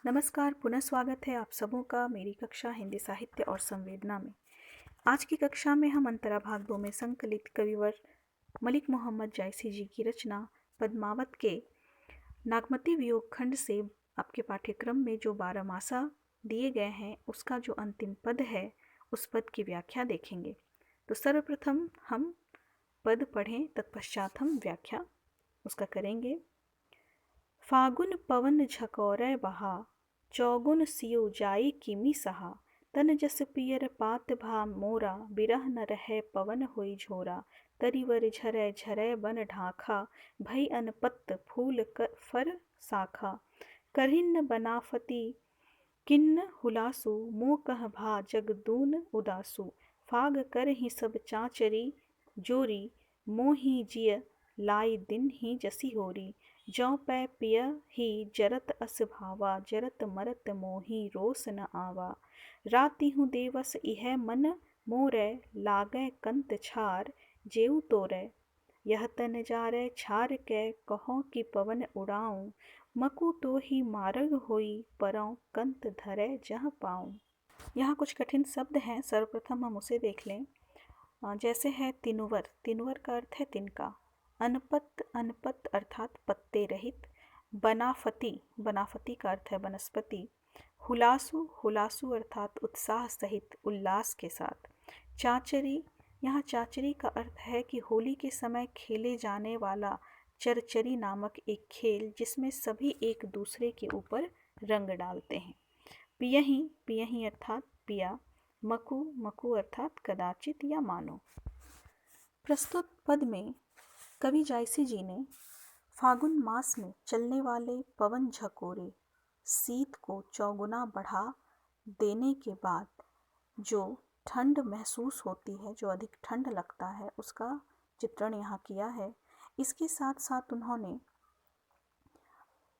नमस्कार, पुनः स्वागत है आप सबों का मेरी कक्षा हिंदी साहित्य और संवेदना में। आज की कक्षा में हम अंतरा भाग 2 में संकलित कविवर मलिक मोहम्मद जायसी जी की रचना पद्मावत के नागमती वियोग खंड से आपके पाठ्यक्रम में जो 12 मासा दिए गए हैं उसका जो अंतिम पद है उस पद की व्याख्या देखेंगे। तो सर्वप्रथम हम पद पढ़ें, तत्पश्चात हम व्याख्या उसका करेंगे। फागुन पवन झकोरै बहा, चौगुन सियो जाई किमी सहा। तन जस पियर पात भा मोरा, बिरह न रहे पवन होई झोरा। तरिवर झरै झरै बन ढाखा, भई अनपत्त फूल फर साखा। करहिन्न बनाफती किन्न हुलासु, मोह कह भा जगदून उदासु। फाग कर ही सब चाँचरी जोरी, मोही जिय लाई दिन ही जसी होरी। जौ पै पिय ही जरत अस भावा, जरत मरत मोही रोस न आवा। राति हूँ देवस इह मन मोरै, लागै कंत छार जेऊ तोरै। यह तन जारै छार कै, कहो कि पवन उड़ाऊं। मकु तो ही मारग होई, परौ कंत धरै जह पाऊं। यहाँ कुछ कठिन शब्द हैं, सर्वप्रथम हम उसे देख लें। जैसे है तिनुवर, तिनुवर का अर्थ है तिनका। अनपत, अनपत अर्थात पत्ते रहित। बनाफती, बनाफती का अर्थ है वनस्पति। हुलासु, हुलासु अर्थात उत्साह सहित, उल्लास के साथ। चाचरी, यहाँ चाचरी का अर्थ है कि होली के समय खेले जाने वाला चरचरी नामक एक खेल जिसमें सभी एक दूसरे के ऊपर रंग डालते हैं। पियही, पियही अर्थात पिया। मकु, मकु अर्थात कदाचित या मानो। प्रस्तुत पद में कवि जायसी जी ने फागुन मास में चलने वाले पवन झकोरे शीत को चौगुना बढ़ा देने के बाद जो ठंड महसूस होती है, जो अधिक ठंड लगता है, उसका चित्रण यहाँ किया है। इसके साथ साथ उन्होंने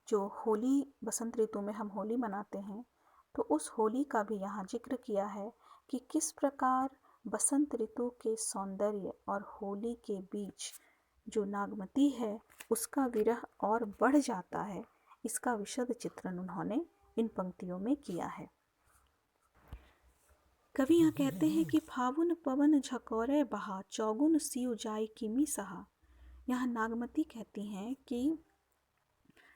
जो होली, बसंत ऋतु में हम होली मनाते हैं, तो उस होली का भी यहाँ जिक्र किया है कि किस प्रकार बसंत ऋतु के सौंदर्य और होली के बीच जो नागमती है उसका विरह और बढ़ जाता है। इसका विशद चित्रण उन्होंने इन पंक्तियों में किया है। कवि यहाँ कहते हैं कि फागुन पवन झकोरे बहा, चौगुन सियो जाई किमी सहा। यहाँ नागमती कहती हैं कि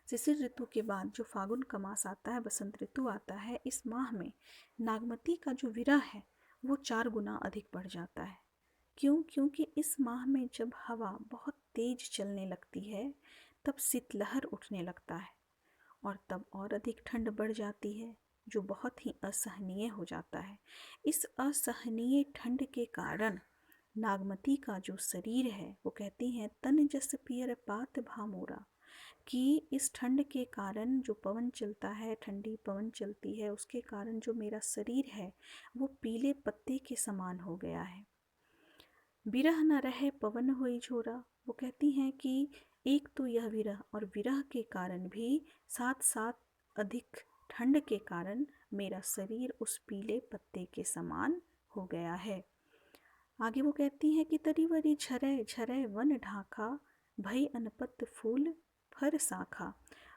शिशिर ऋतु के बाद जो फागुन का मास आता है, बसंत ऋतु आता है, इस माह में नागमती का जो विरह है वो 4 गुना अधिक बढ़ जाता है। क्यों? क्योंकि इस माह में जब हवा बहुत तेज चलने लगती है तब शीतलहर उठने लगता है और तब और अधिक ठंड बढ़ जाती है, जो बहुत ही असहनीय हो जाता है। इस असहनीय ठंड के कारण नागमती का जो शरीर है, वो कहती हैं तन जस पियर पात भा मोरा, कि इस ठंड के कारण जो पवन चलता है, ठंडी पवन चलती है, उसके कारण जो मेरा शरीर है वो पीले पत्ते के समान हो गया है। विरह न रहे पवन होई झोरा, वो कहती हैं कि एक तो यह विरह और विरह के कारण भी साथ साथ अधिक ठंड के कारण मेरा शरीर उस पीले पत्ते के समान हो गया है। आगे वो कहती हैं कि तरीवरी झरै झरै वन ढाका, भई अनपत फूल फर साखा।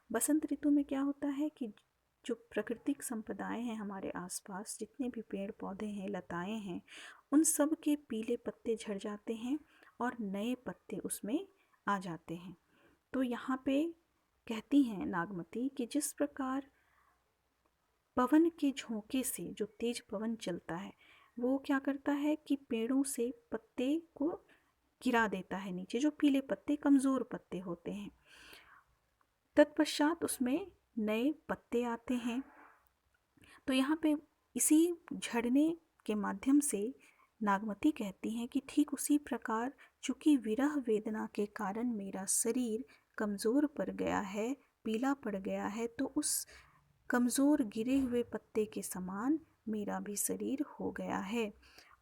बसंत ऋतु में क्या होता है कि जो प्राकृतिक संपदाएं हैं हमारे आसपास, जितने भी पेड़ पौधे हैं, लताएं हैं, उन सब के पीले पत्ते झड़ जाते हैं और नए पत्ते उसमें आ जाते हैं। तो यहाँ पे कहती हैं नागमती कि जिस प्रकार पवन के झोंके से, जो तेज पवन चलता है, वो क्या करता है कि पेड़ों से पत्ते को गिरा देता है नीचे, जो पीले पत्ते, कमज़ोर पत्ते होते हैं। तत्पश्चात उसमें नए पत्ते आते हैं। तो यहाँ पे इसी झड़ने के माध्यम से नागमती कहती हैं कि ठीक उसी प्रकार चूँकि विरह वेदना के कारण मेरा शरीर कमज़ोर पड़ गया है, पीला पड़ गया है, तो उस कमज़ोर गिरे हुए पत्ते के समान मेरा भी शरीर हो गया है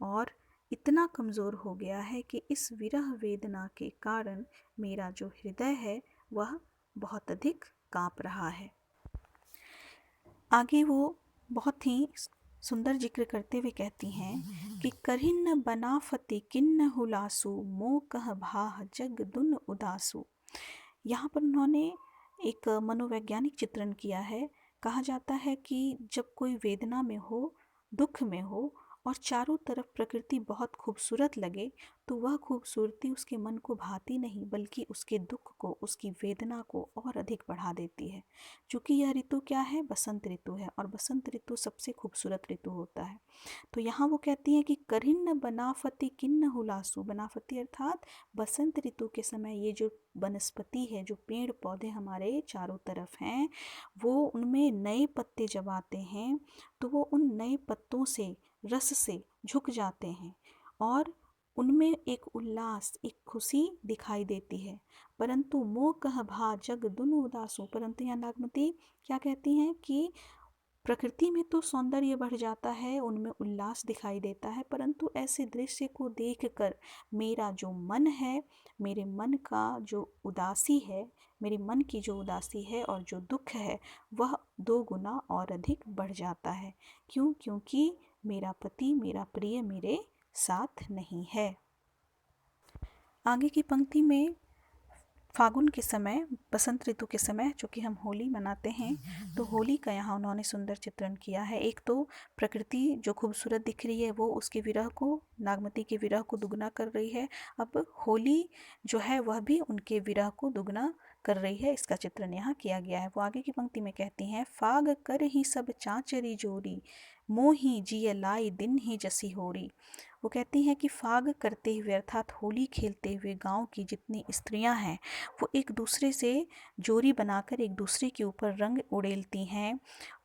और इतना कमज़ोर हो गया है कि इस विरह वेदना के कारण मेरा जो हृदय है वह बहुत अधिक काँप रहा है। आगे वो बहुत ही सुंदर जिक्र करते हुए कहती हैं कि करिन्न बनाफति किन्न हुलासु, मोह कह भाह जग दुन उदासु। यहाँ पर उन्होंने एक मनोवैज्ञानिक चित्रण किया है कहा जाता है कि जब कोई वेदना में हो, दुख में हो और चारों तरफ प्रकृति बहुत खूबसूरत लगे, तो वह खूबसूरती उसके मन को भाती नहीं, बल्कि उसके दुख को, उसकी वेदना को और अधिक बढ़ा देती है। चूँकि यह ऋतु क्या है? बसंत ऋतु है, और बसंत ऋतु सबसे खूबसूरत ऋतु होता है। तो यहाँ वो कहती हैं कि करिन्न बनाफति किन्न हुलासु। बनाफति अर्थात बसंत ऋतु के समय ये जो वनस्पति है, जो पेड़ पौधे हमारे चारों तरफ हैं, वो उनमें नए पत्ते जब आते हैं तो वो उन नए पत्तों से, रस से झुक जाते हैं और उनमें एक उल्लास, एक खुशी दिखाई देती है। परंतु मोह कह भा जग दुनु उदासु। परंतु यहाँ नागमती क्या कहती हैं कि प्रकृति में तो सौंदर्य बढ़ जाता है, उनमें उल्लास दिखाई देता है, परंतु ऐसे दृश्य को देखकर मेरा जो मन है, मेरे मन का जो उदासी है, मेरे मन की जो उदासी है और जो दुख है, वह 2 गुना और अधिक बढ़ जाता है। क्यों? क्योंकि मेरा पति, मेरा प्रिय मेरे साथ नहीं है। आगे की पंक्ति में फागुन के समय, बसंत ऋतु के समय, चूँकि हम होली मनाते हैं, तो होली का यहाँ उन्होंने सुंदर चित्रण किया है। एक तो प्रकृति जो खूबसूरत दिख रही है वो उसके विरह को, नागमती के विरह को दुगना कर रही है। अब होली जो है वह भी उनके विरह को दुगना कर रही है, इसका चित्रण यहाँ किया गया है। वो आगे की पंक्ति में कहती हैं, फाग कर ही सब चाँचरी जोरी, मोही जिय लाई दिन ही जसी होरी। वो कहती हैं कि फाग करते हुए अर्थात होली खेलते हुए गांव की जितनी स्त्रियां हैं, वो एक दूसरे से जोड़ी बनाकर एक दूसरे के ऊपर रंग उड़ेलती हैं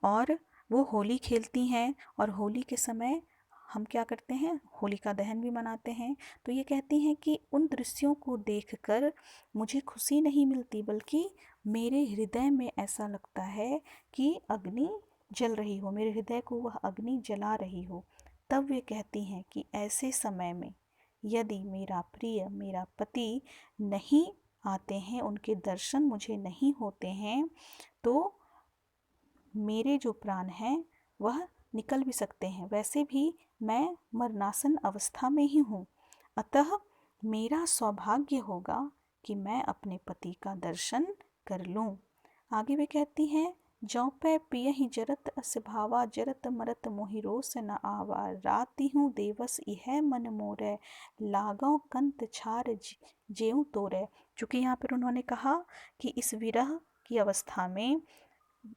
और वो होली खेलती हैं। और होली के समय हम क्या करते हैं? होलिका दहन भी मनाते हैं। तो ये कहती हैं कि उन दृश्यों को देखकर मुझे खुशी नहीं मिलती, बल्कि मेरे हृदय में ऐसा लगता है कि अग्नि जल रही हो, मेरे हृदय को वह अग्नि जला रही हो। तब वे कहती हैं कि ऐसे समय में यदि मेरा प्रिय, मेरा पति नहीं आते हैं, उनके दर्शन मुझे नहीं होते हैं, तो मेरे जो प्राण हैं वह निकल भी सकते हैं। वैसे भी मैं मरणासन अवस्था में ही हूँ, अतः मेरा सौभाग्य होगा कि मैं अपने पति का दर्शन कर लूँ। आगे वे कहती हैं, जौ पै पिय ही जरत अस भावा, जरत मरत मोहि रोस न आवा, राति हूँ देवस इह मन मोरै, लागौ कंत छार जेऊ तोरै। चूँकि यहाँ पर उन्होंने कहा कि इस विरह की अवस्था में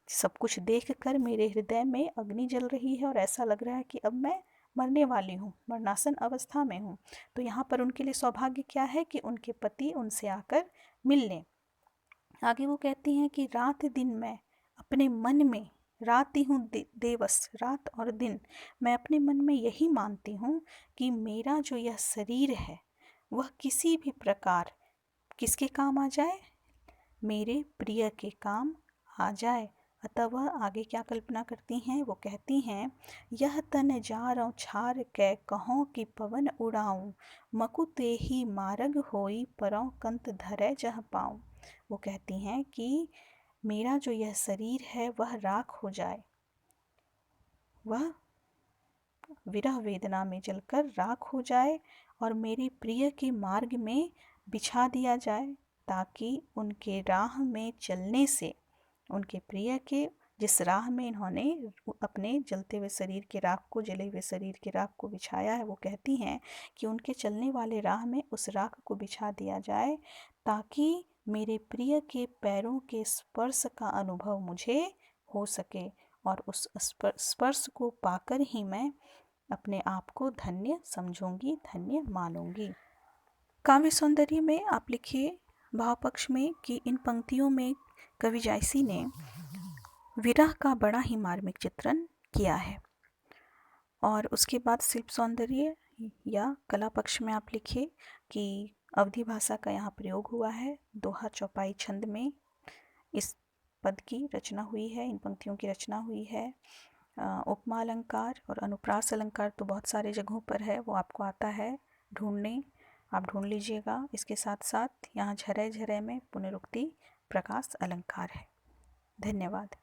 सब कुछ देखकर मेरे हृदय में अग्नि जल रही है और ऐसा लग रहा है कि अब मैं मरने वाली हूँ, मरणासन अवस्था में हूँ। तो यहाँ पर उनके लिए सौभाग्य क्या है कि उनके पति उनसे आकर मिल लें। आगे वो कहती हैं कि रात दिन मैं अपने मन में, राति हूँ देवस, रात और दिन, मैं अपने मन में यही मानती हूँ कि मेरा जो यह शरीर है वह किसी भी प्रकार किसके काम आ जाए? मेरे प्रिय के काम आ जाए। अतः वह आगे क्या कल्पना करती हैं? वो कहती हैं, यह तन जारौ छार कै कहों कि पवन उड़ाऊं, मकुते ही मारग होई परौ कंत धरै जह पाऊं। वो कहती हैं कि मेरा जो यह शरीर है वह राख हो जाए, वह विरह वेदना में जलकर राख हो जाए और मेरे प्रिय के मार्ग में बिछा दिया जाए, ताकि उनके राह में चलने से, उनके प्रिय के जिस राह में इन्होंने अपने जलते हुए शरीर के राख को, जले हुए शरीर के राख को बिछाया है, वो कहती हैं कि उनके चलने वाले राह में उस राख को बिछा दिया जाए, ताकि मेरे प्रिय के पैरों के स्पर्श का अनुभव मुझे हो सके और उस स्पर्श को पाकर ही मैं अपने आप को धन्य समझूंगी, धन्य मानूंगी। काव्य सौंदर्य में आप लिखिए भाव पक्ष में कि इन पंक्तियों में कवि जायसी ने विरह का बड़ा ही मार्मिक चित्रण किया है। और उसके बाद शिल्प सौंदर्य या कला पक्ष में आप लिखिए कि अवधी भाषा का यहाँ प्रयोग हुआ है, दोहा चौपाई छंद में इस पद की रचना हुई है, इन पंक्तियों की रचना हुई है। उपमा अलंकार और अनुप्रास अलंकार तो बहुत सारे जगहों पर है, वो आपको आता है ढूंढने, आप ढूंढ लीजिएगा। इसके साथ साथ यहाँ झरै झरै में पुनरुक्ति प्रकाश अलंकार है। धन्यवाद।